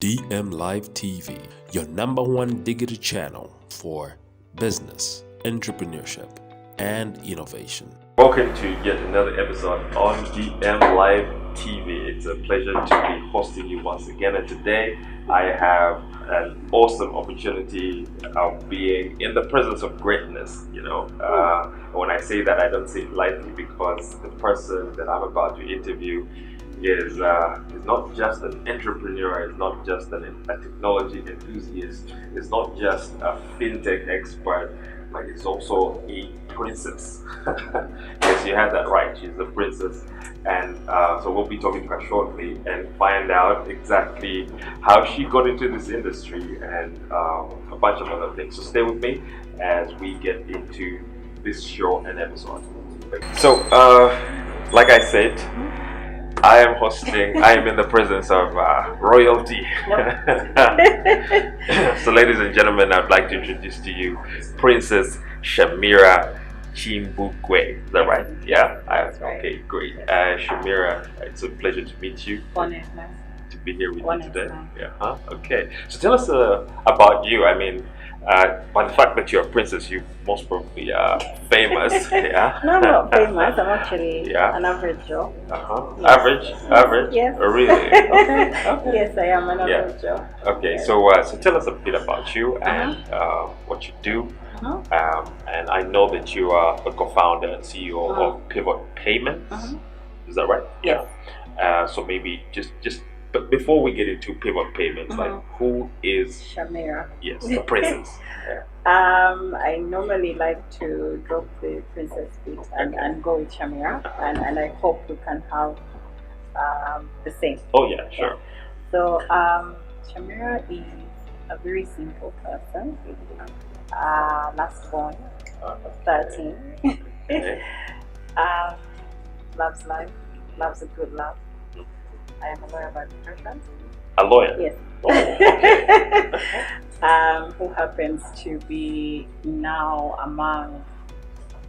DM Live TV, your number one digital channel for business, entrepreneurship, and innovation. Welcome to yet another episode on DM Live TV. It's a pleasure to be hosting you once again, and today I have an awesome opportunity of being in the presence of greatness. When I say that, I don't say it lightly, because the person that I'm about to interview is not just an entrepreneur, is not just a technology enthusiast, is not just a fintech expert, but it's also a princess. Yes, you had that right. She's a princess, and so we'll be talking to her shortly and find out exactly how she got into this industry and a bunch of other things. So stay with me as we get into this show and episode. So, like I said, I am in the presence of royalty. So ladies and gentlemen, I'd like to introduce to you Princess Shamirah Kimbugwe. Is that right? Yeah? Okay, great. Shamirah, it's a pleasure to meet you. To be here with you today. Yeah. Okay. So tell us about you. I mean, by the fact that you're a princess, you most probably are famous. Yeah. No, I'm not famous. I'm actually an average Joe. Yes. Average. Yes. Oh, really? Okay. Yes, I am an average Joe. Okay. Yes. So tell us a bit about you and what you do. And I know that you are a co-founder and CEO of Pivot Payments. Is that right? Yes. Yeah. So maybe just. But before we get into Pivot Payments, like, who is Shamirah? Yes, the princess. Yeah. I normally like to drop the princess bit and go with Shamirah, and I hope we can have the same. Oh yeah, sure. Yeah. So Shamirah is a very simple person. Last born, 13. Okay. Loves life, loves a good laugh. I am a lawyer by profession. A lawyer? Yes. Oh, okay. Who happens to be now among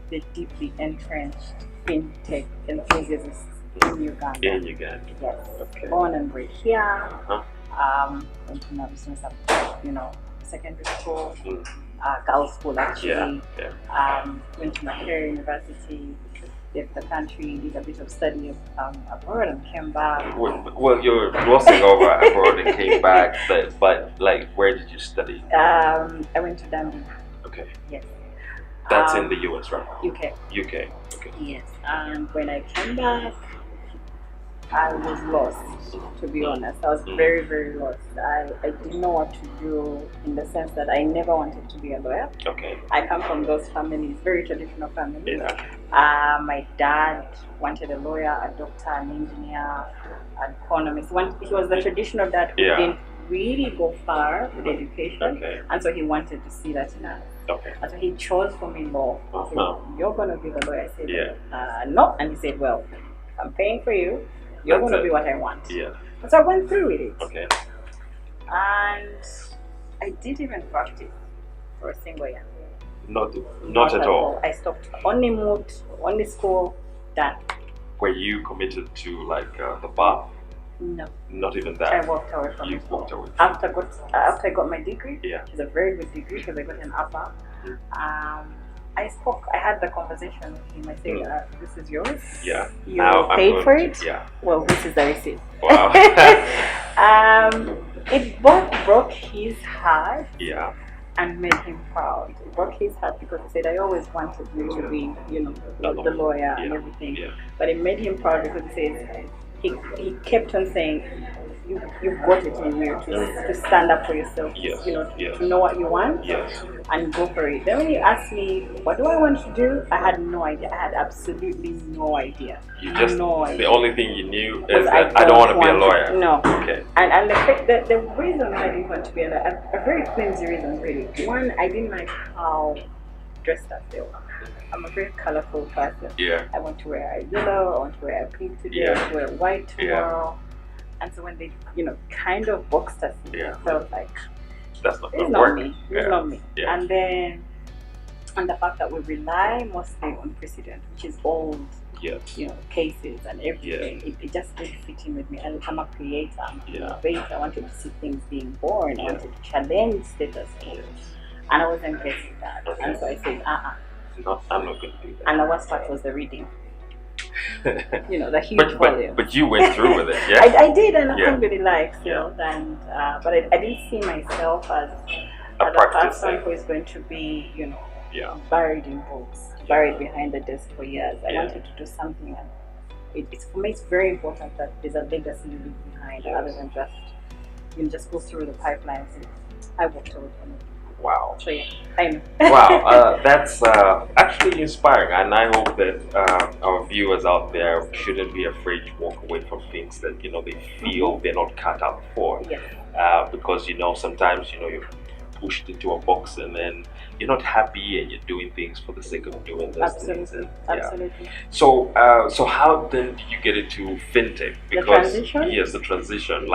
the deeply entrenched fintech enthusiasts in Uganda. In Uganda. Yes. Okay. Born and bred here. Went to my business secondary school, girls' school actually. Yeah. Went to Makerere University. Left the country, did a bit of study abroad, and came back. Well, you're glossing over abroad and came back, but like, where did you study? I went to Dundee. Okay. Yes. That's in the US, right? UK. Okay. Yes. And when I came back, I was lost, to be honest. I was very, very lost. I didn't know what to do, in the sense that I never wanted to be a lawyer. Okay. I come from those families, very traditional families. Yeah. My dad wanted a lawyer, a doctor, an engineer, an economist. He was the traditional dad who didn't really go far with education, and so he wanted to see that in us. Okay. And so he chose for me law. He said, "You're going to be the lawyer." I said, "No," and he said, "Well, I'm paying for you. You're going to be what I want." Yeah. And so I went through with it. Okay. And I didn't even practice for a single year. Not at all. I stopped. Only moved, only school, done. Were you committed to like the bar? No. Not even that. I walked away from it. Walked away. After I got my degree, which is a very good degree because I got an upper. I had the conversation with him. I said, "This is yours. Yeah. You now paid for it. Yeah. Well, this is the receipt." Wow. It both broke his heart. Yeah. And made him proud. It broke his heart because he said, "I always wanted you to be, the lawyer and everything." Yeah. But it made him proud because he says he kept on saying, "You've got it in you to stand up for yourself. Yes. To know what you want, yes, and go for it." Then when you asked me, "What do I want to do?" I had no idea. I had absolutely no idea. No idea. The only thing you knew is that I don't want to be a lawyer. No. Okay. And the reason why I didn't want to be a lawyer, a very flimsy reason really. One, I didn't like how dressed up they were. I'm a very colorful person. Yeah. I want to wear a yellow, I want to wear a pink today, I want to wear white tomorrow. And so when they, kind of boxed us, I was like, that's not it's going to not work. me. It's not me. Yeah. And then, and the fact that we rely mostly on precedent, which is old cases and everything. It just didn't fit in with me. I'm a creator, I'm an innovator. I wanted to see things being born. I wanted to challenge status quo, and I wasn't getting that. And so I said, no, I'm not going to do that. And the worst part was the reading. The huge volume. But you went through with it, yeah? I did, and I couldn't really still. And but I didn't see myself as a person who is going to be, buried in books, buried behind the desk for years. I wanted to do something, and for me, it's very important that there's a legacy you leave behind, other than just go through the pipelines. I walked away from it. Wow. So I know. Wow, that's actually inspiring, and I hope that our viewers out there shouldn't be afraid to walk away from things that they feel they're not cut out for. Yes. Because sometimes you're pushed into a box, and then you're not happy, and you're doing things for the sake of doing those things. And, Absolutely. So how then did you get into fintech? Because the transition? Yes, the transition.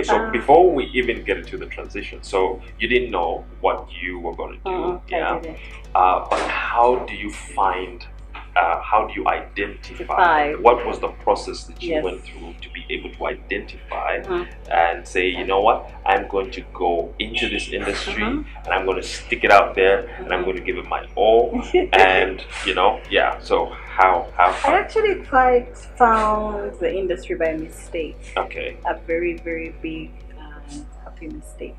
So before we even get into the transition, so you didn't know what you were going to do, I didn't. But how do you find? How do you identify? What was the process that you went through to be able to identify and say, you know what, I'm going to go into this industry and I'm going to stick it out there and I'm going to give it my all, and So how? I actually quite found the industry by mistake. Okay. A very, very big happy mistake.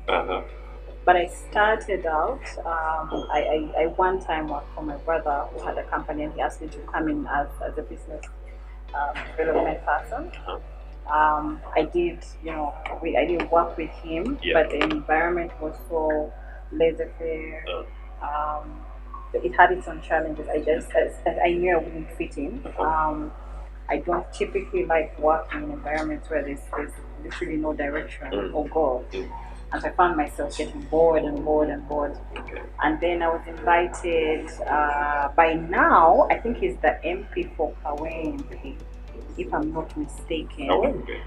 But I started out, I one time worked for my brother who had a company, and he asked me to come in as a business development person. I did, I didn't work with him, but the environment was so laissez-faire. It had its own challenges. I knew I wouldn't fit in. I don't typically like working in environments where there's literally no direction or goal. And so I found myself getting bored. Okay. And then I was invited, by now, I think he's the MP for Kawe, if I'm not mistaken. Okay.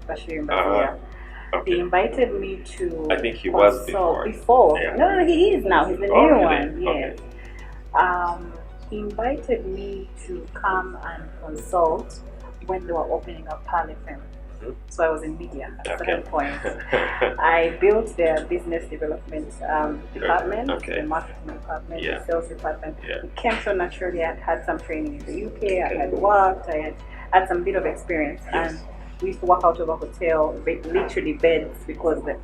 Bashir. He invited me to. I think he was before. Yeah. No, he is now. He's the new one. Yes. Okay. He invited me to come and consult when they were opening up Pale FM. So I was in media at a certain point. I built their business development department, the marketing department, the sales department. It came so naturally. I had some training in the UK. I had worked. I had some bit of experience, and we used to work out of a hotel, literally beds, because the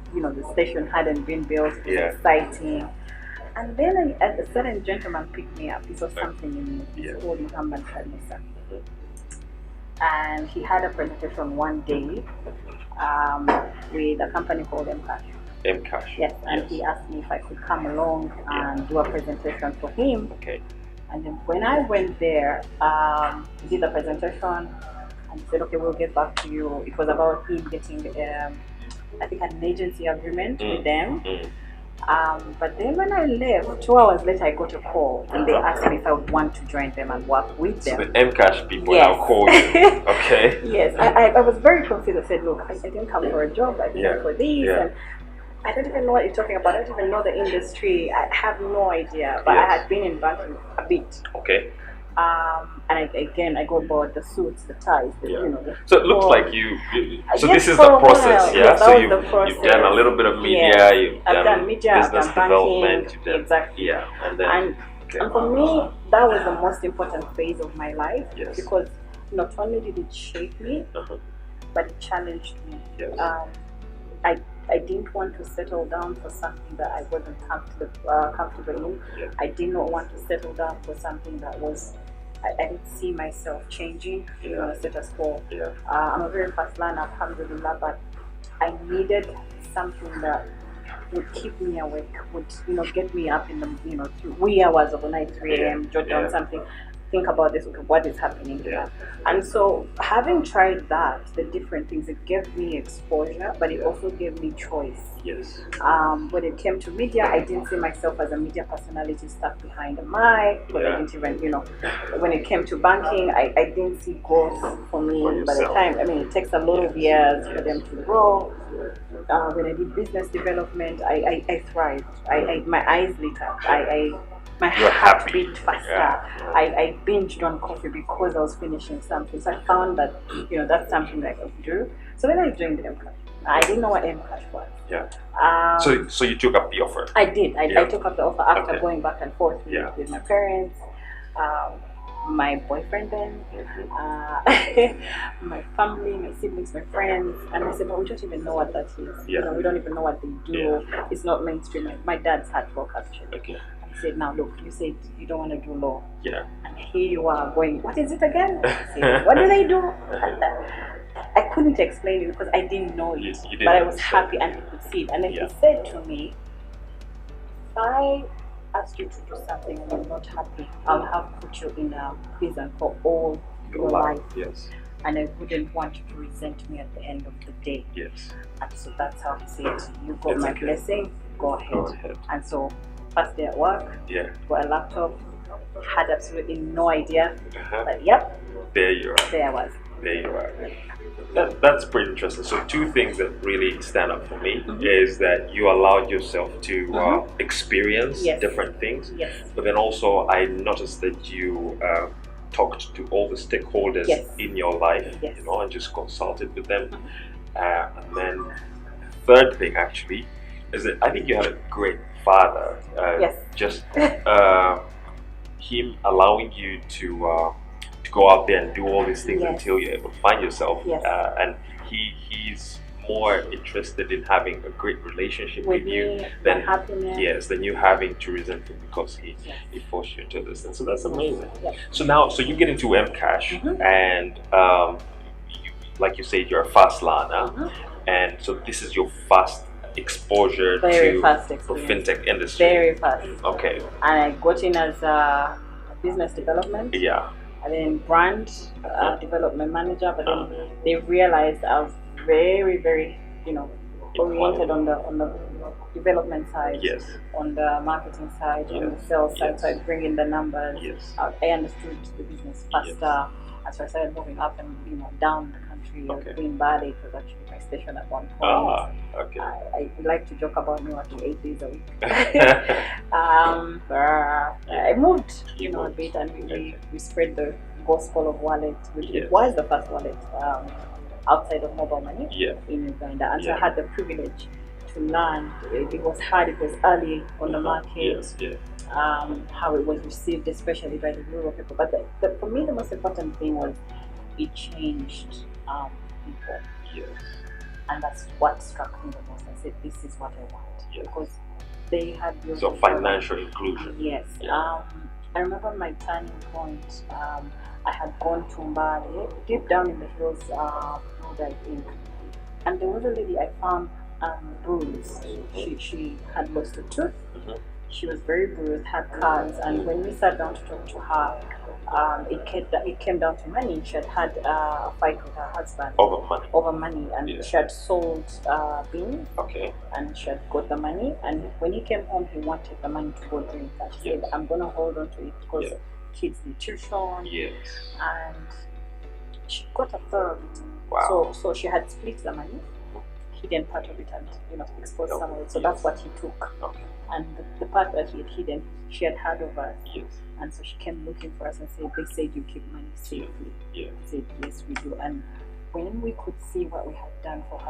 station hadn't been built. It was exciting. And then a certain gentleman picked me up. He saw something in me. He's called Ugandan. And he had a presentation one day with a company called Mcash. Mcash. Yes, and he asked me if I could come along and do a presentation for him. Okay. And then when I went there, he did the presentation and said, okay, we'll get back to you. It was about him getting, I think, an agency agreement with them. But then when I left, 2 hours later, I got a call and they asked me if I would want to join them and work with them. So the Mcash people now called you. Okay. Yes, I was very confused. I said, look, I didn't come for a job, I came for this. And I don't even know what you're talking about. I don't even know the industry. I have no idea. But I had been in banking a bit. Okay. And I go about the suits, the ties, so it looks like you so this is the process, so you've done a little bit of media, you've done media, business development, you've done, and for me, that was the most important phase of my life, because not only did it shape me, but it challenged me. I didn't want to settle down for something that I wasn't comfortable in. I did not want to settle down for something that was, I didn't see myself changing, status quo. I'm a very fast learner, alhamdulillah, but I needed something that would keep me awake, would get me up in the wee hours of the night, 3 a.m., jot down something, think about this, what is happening here. And so having tried that, the different things, it gave me exposure, but it also gave me choice. When it came to media, I didn't see myself as a media personality stuck behind a mic, but I didn't even, when it came to banking, I didn't see growth for me by the time. I mean, it takes a lot of years for them to grow. When I did business development, I thrived. My eyes lit up. my You're heart happy. beat faster. Yeah. I binged on coffee because I was finishing something. So I found that, that's something that I could do. So then I joined MCASH. I didn't know what MCASH was. Yeah. Um, So you took up the offer. I did. I took up the offer after Okay. going back and forth with my parents, my boyfriend then, my family, my siblings, my friends, and I said, "No, we don't even know what that is. Yeah. We don't even know what they do. It's not mainstream." My dad's hard work actually. Okay. I said, "Now look, you said you don't want to do law, Yeah. and here you are going. What is it again?" I said, "What do they do?" I couldn't explain it because I didn't know it, You didn't but I was understand. happy and he could see it. And then Yeah. he said to me, "If I ask you to do something and you're not happy, I'll have put you in a prison for all your life. Yes. And I wouldn't want you to resent me at the end of the day." Yes. And so that's how he said, "You got It's my okay. blessing, go ahead." Go ahead. And so, first day at work, Yeah. got a laptop, had absolutely no idea, Uh-huh. but yep, There you are. there I was. There you are. That's pretty interesting. So two things that really stand out for me is that you allowed yourself to experience Yes. different things, Yes. but then also I noticed that you talked to all the stakeholders Yes. in your life, Yes. and just consulted with them. And then the third thing actually is that I think you had a great father. Yes. Just him allowing you to go out there and do all these things Yes. until you're able to find yourself. Yes. And he's more interested in having a great relationship with you me, than my happiness. than you having to resent him because he forced you into this thing. So that's amazing. So you get into MCash and like you said, you're a fast learner, and so this is your first exposure Very fast the experience. fintech industry. Very fast. Okay. And I got in as a business development. Yeah. And then brand development manager, but then they realized I was very, very, oriented on the development side, Yes. on the marketing side, on the Yes. sales side, Yes. so I bring in the numbers. Yes. I understood the business faster, and so I started moving up and down the country. Okay. Doing Bali, it was actually my station at one point. Ah, okay. I like to joke about me working 8 days a week. I moved, a bit, and we spread the gospel of wallet, which Yes. was the first wallet outside of mobile money in Uganda. And so I had the privilege to learn. It was hard, it was early on the market, Yes. Yeah. how it was received, especially by the rural people. But for me, the most important thing was it changed people. Yes. And that's what struck me the most. I said, this is what I want. Yes. Because they had built So financial inclusion. Yes. Yeah. I remember my turning point. I had gone to Mbale, deep down in the hills, I think. And there was a lady I found bruised. She had lost a tooth. She was very bruised, had cuts, and when we sat down to talk to her, it came down to money. She had a fight with her husband over money, and she had sold beans. Okay. And she had got the money, and when he came home, he wanted the money to go drink. And she said, "I'm gonna hold on to it because kids nutrition." Yes. And she got a third. Wow. So she had split the money, hidden part of it, and exposed some of it. So that's what he took. Okay. And the part that he had hidden, she had heard of us. Yes. And so she came looking for us and said, "They said you keep money safely." Yeah. I said, "Yes, we do." And when we could see what we had done for her,